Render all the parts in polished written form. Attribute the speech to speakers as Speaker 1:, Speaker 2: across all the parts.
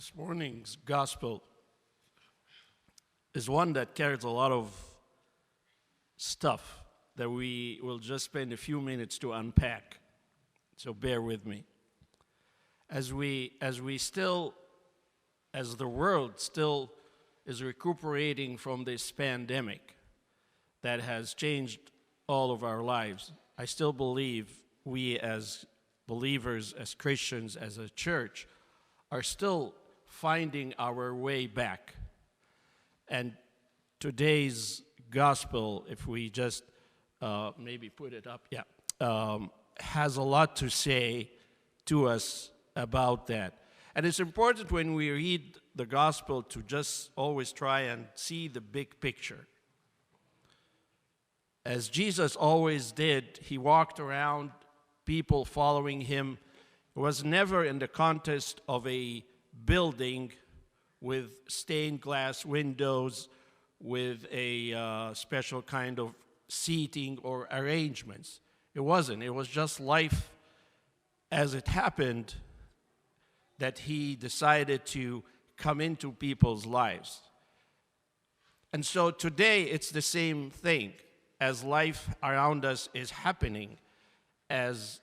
Speaker 1: This morning's gospel is one that carries a lot of stuff that we will just spend a few minutes to unpack. So bear with me. As the world still is recuperating from this pandemic that has changed all of our lives, I still believe we as believers, as Christians, as a church, are still finding our way back. And today's gospel, if we just maybe put it up, has a lot to say to us about that. And it's important when we read the gospel to just always try and see the big picture. As Jesus always did, he walked around, people following him. It was never in the context of a building with stained glass windows, with a special kind of seating or arrangements. It wasn't. It was just life as it happened that he decided to come into people's lives. And so today it's the same thing. As life around us is happening, as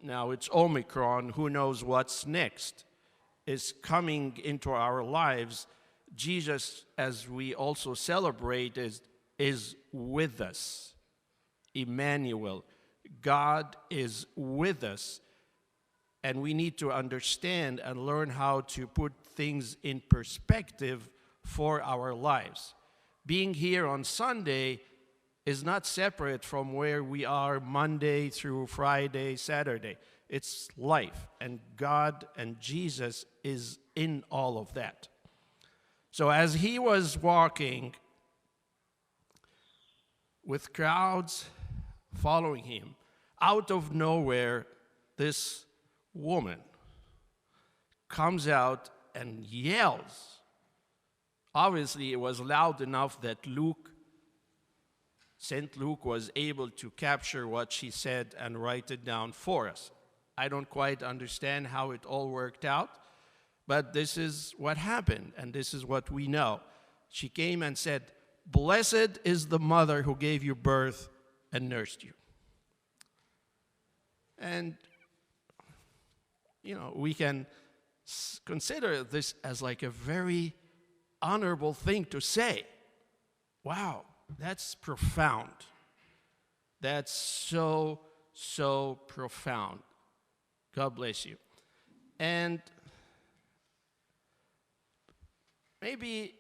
Speaker 1: now it's Omicron, who knows what's next, is coming into our lives. Jesus, as we also celebrate, is with us. Emmanuel, God is with us. And we need to understand and learn how to put things in perspective for our lives. Being here on Sunday is not separate from where we are Monday through Friday, Saturday. It's life, and God and Jesus is in all of that. So as he was walking with crowds following him, out of nowhere, this woman comes out and yells. Obviously, it was loud enough that St. Luke was able to capture what she said and write it down for us. I don't quite understand how it all worked out, but this is what happened, and this is what we know. She came and said, "Blessed is the mother who gave you birth and nursed you." And, we can consider this as like a very honorable thing to say. Wow. That's profound. That's so profound. God bless you. And maybe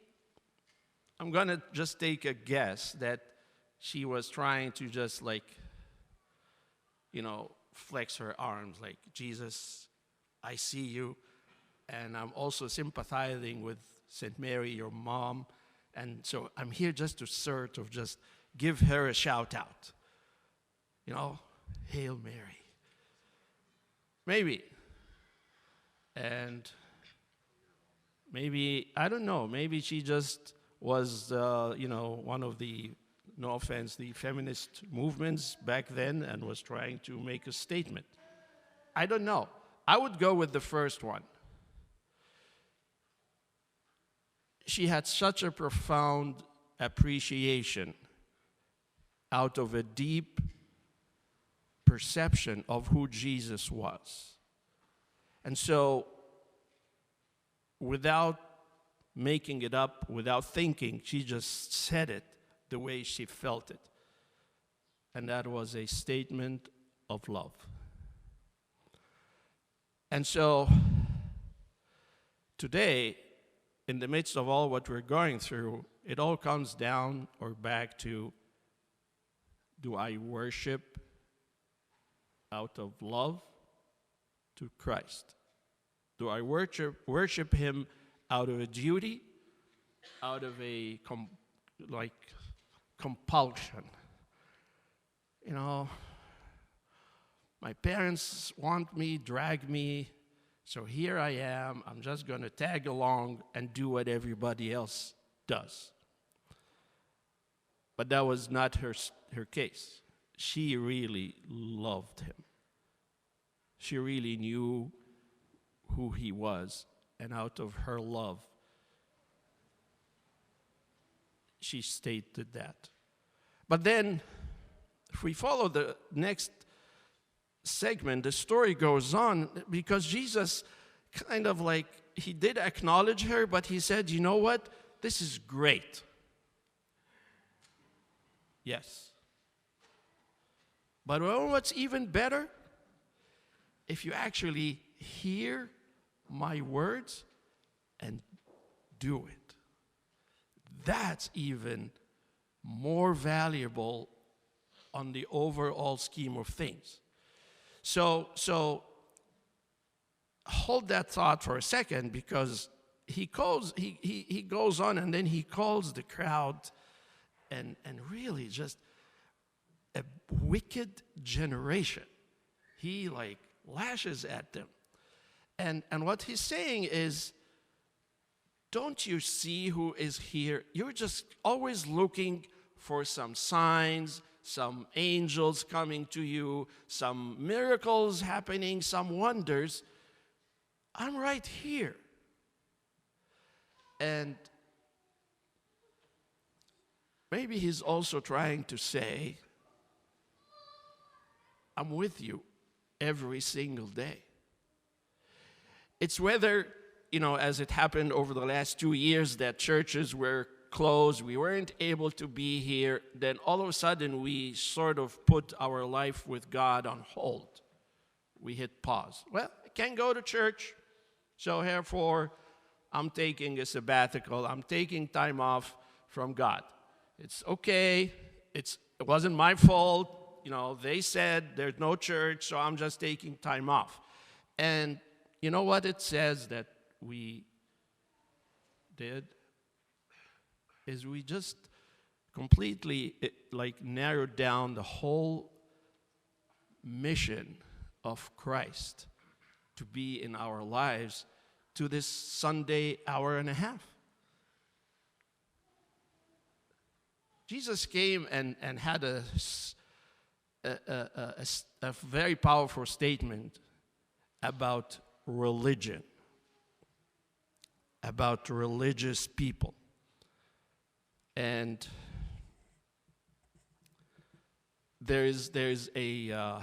Speaker 1: I'm going to just take a guess that she was trying to just flex her arms like, Jesus, I see you, and I'm also sympathizing with St. Mary, your mom. And so I'm here just to sort of just give her a shout out. Hail Mary. Maybe. And maybe, I don't know, maybe she just was, one of the, no offense, the feminist movements back then and was trying to make a statement. I don't know. I would go with the first one. She had such a profound appreciation out of a deep perception of who Jesus was. And so, without making it up, without thinking, she just said it the way she felt it. And that was a statement of love. And so, today, in the midst of all what we're going through, it all comes down or back to, do I worship out of love to Christ? Do I worship him out of a duty, out of a compulsion? My parents want me, drag me, so here I am, I'm just going to tag along and do what everybody else does. But that was not her case. She really loved him. She really knew who he was and out of her love, she stated that. But then, if we follow the next segment, the story goes on because Jesus kind of like, he did acknowledge her, but he said, you know what? This is great. Yes. But what's even better? If you actually hear my words and do it. That's even more valuable on the overall scheme of things. So hold that thought for a second, because he goes on and then he calls the crowd and really just a wicked generation. He like lashes at them. And what he's saying is, don't you see who is here? You're just always looking for some signs, some angels coming to you, some miracles happening, some wonders. I'm right here. And maybe he's also trying to say, I'm with you every single day. It's whether, as it happened over the last 2 years, that churches were closed, we weren't able to be here, then all of a sudden we sort of put our life with God on hold. We hit pause. Well, I can't go to church, so therefore I'm taking a sabbatical. I'm taking time off from God. It's okay. It wasn't my fault. They said there's no church, so I'm just taking time off. And you know what it says that we did? Is we just completely narrowed down the whole mission of Christ to be in our lives to this Sunday hour and a half. Jesus came and had a very powerful statement about religion, about religious people. And there's a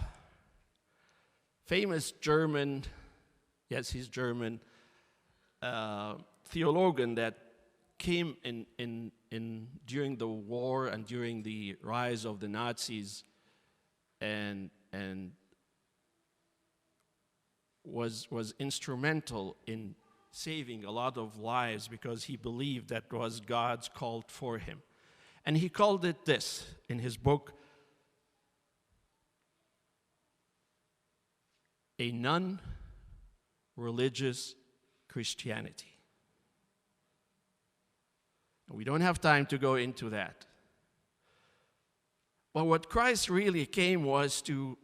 Speaker 1: famous German, yes, he's German, theologian that came in during the war and during the rise of the Nazis, and was instrumental in saving a lot of lives because he believed that was God's call for him. And he called it this in his book, A Non-Religious Christianity. And we don't have time to go into that. But what Christ really came was to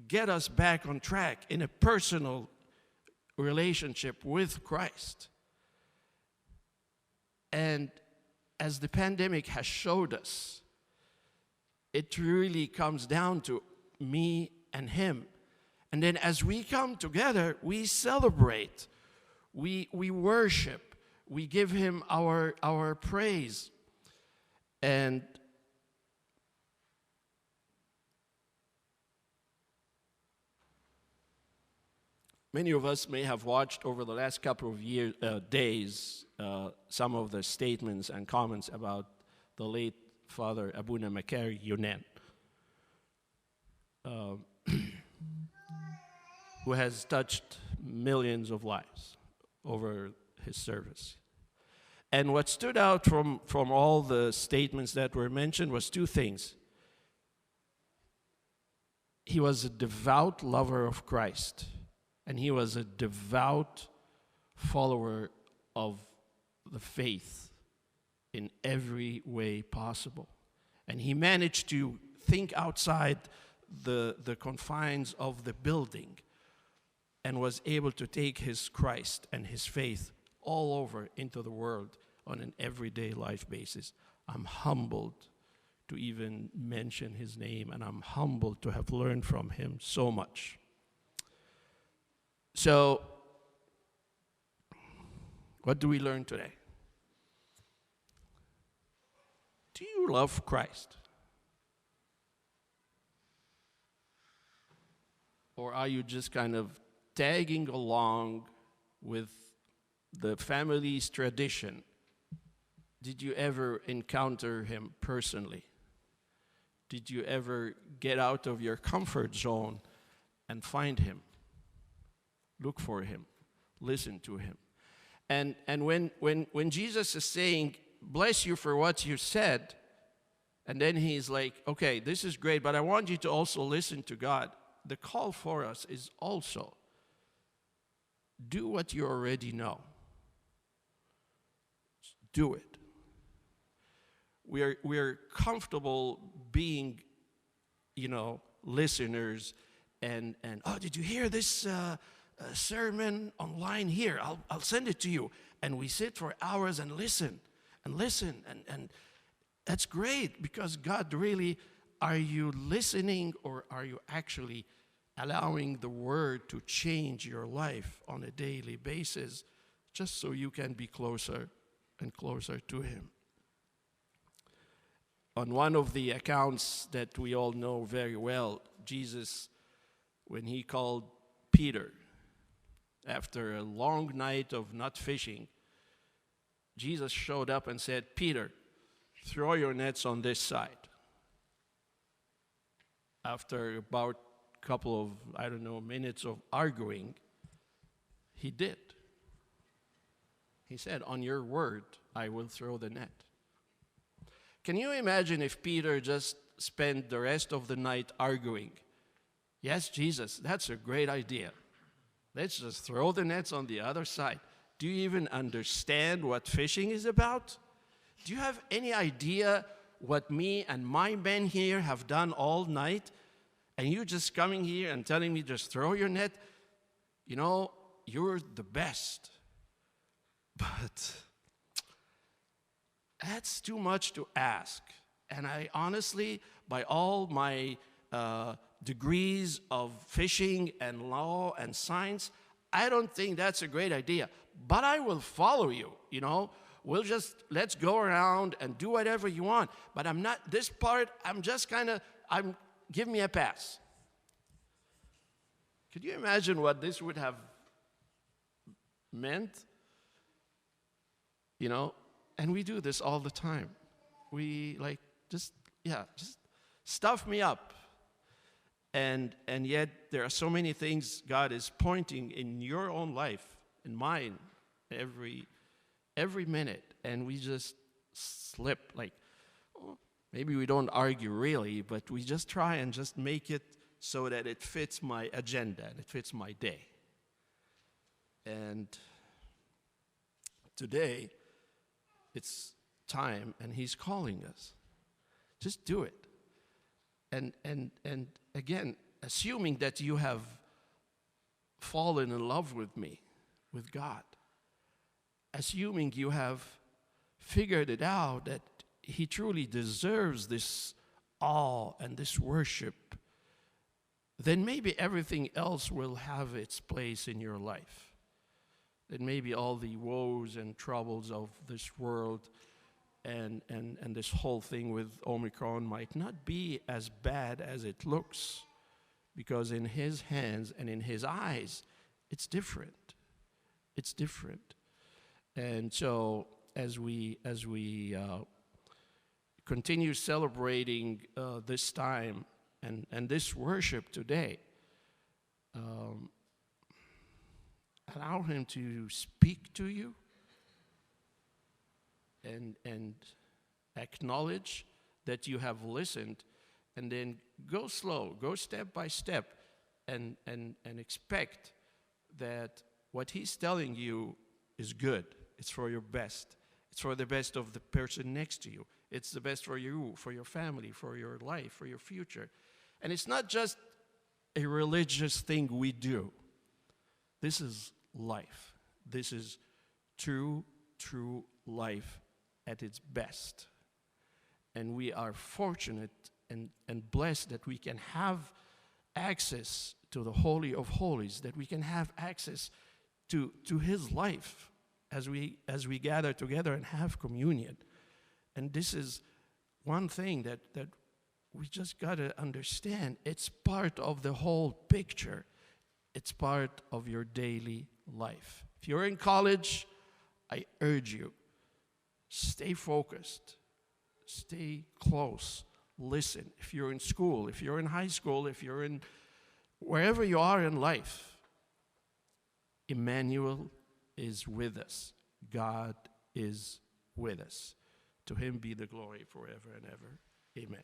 Speaker 1: get us back on track in a personal relationship with Christ. And as the pandemic has showed us, it really comes down to me and him. And then as we come together, we celebrate, we worship, we give him our praise. And many of us may have watched over the last couple of days some of the statements and comments about the late Father Abuna Makari Yunen, who has touched millions of lives over his service. And what stood out from all the statements that were mentioned was two things. He was a devout lover of Christ, and he was a devout follower of the faith in every way possible. And he managed to think outside the confines of the building and was able to take his Christ and his faith all over into the world on an everyday life basis. I'm humbled to even mention his name, and I'm humbled to have learned from him so much. So, What do we learn today? Do you love Christ? Or are you just kind of tagging along with the family's tradition? Did you ever encounter him personally? Did you ever get out of your comfort zone and find him? Look for him. Listen to him. And when Jesus is saying, bless you for what you said, and then he's like, okay, this is great, but I want you to also listen to God. The call for us is also do what you already know. Do it. We're comfortable being, listeners and oh, did you hear this sermon online? Here, I'll send it to you. And we sit for hours and listen, and that's great, because God really, are you listening, or are you actually allowing the Word to change your life on a daily basis, just so you can be closer and closer to him? On one of the accounts that we all know very well, Jesus, when he called Peter, after a long night of not fishing, Jesus showed up and said, Peter, throw your nets on this side. After about a couple of, minutes of arguing, he did. He said, on your word, I will throw the net. Can you imagine if Peter just spent the rest of the night arguing? Yes, Jesus, that's a great idea. Let's just throw the nets on the other side. Do you even understand what fishing is about? Do you have any idea what me and my men here have done all night? And you just coming here and telling me just throw your net? You're the best. But that's too much to ask. And I honestly, by all my degrees of fishing and law and science, I don't think that's a great idea. But I will follow you, let's go around and do whatever you want. But this part, give me a pass. Could you imagine what this would have meant? And we do this all the time. We just stuff me up. And yet there are so many things God is pointing in your own life, in mine, every minute. And we just slip, maybe we don't argue really, but we just try and just make it so that it fits my agenda and it fits my day. And today, it's time, and he's calling us. Just do it. And again, assuming that you have fallen in love with me, with God, assuming you have figured it out that he truly deserves this awe and this worship, then maybe everything else will have its place in your life. Then maybe all the woes and troubles of this world and this whole thing with Omicron might not be as bad as it looks, because in his hands and in his eyes, it's different. It's different. And so as we continue celebrating this time and this worship today, allow him to speak to you and acknowledge that you have listened, and then go slow, go step by step, and expect that what he's telling you is good. It's for your best. It's for the best of the person next to you. It's the best for you, for your family, for your life, for your future. And it's not just a religious thing we do. This is life. This is true life at its best. And we are fortunate and blessed that we can have access to the Holy of Holies, that we can have access to his life, as we gather together and have communion. And this is one thing that we just got to understand. It's part of the whole picture. It's part of your daily life. If you're in college, I urge you, stay focused, stay close, listen. If you're in school, if you're in high school, if you're in wherever you are in life, Emmanuel is with us. God is with us. To him be the glory forever and ever. Amen.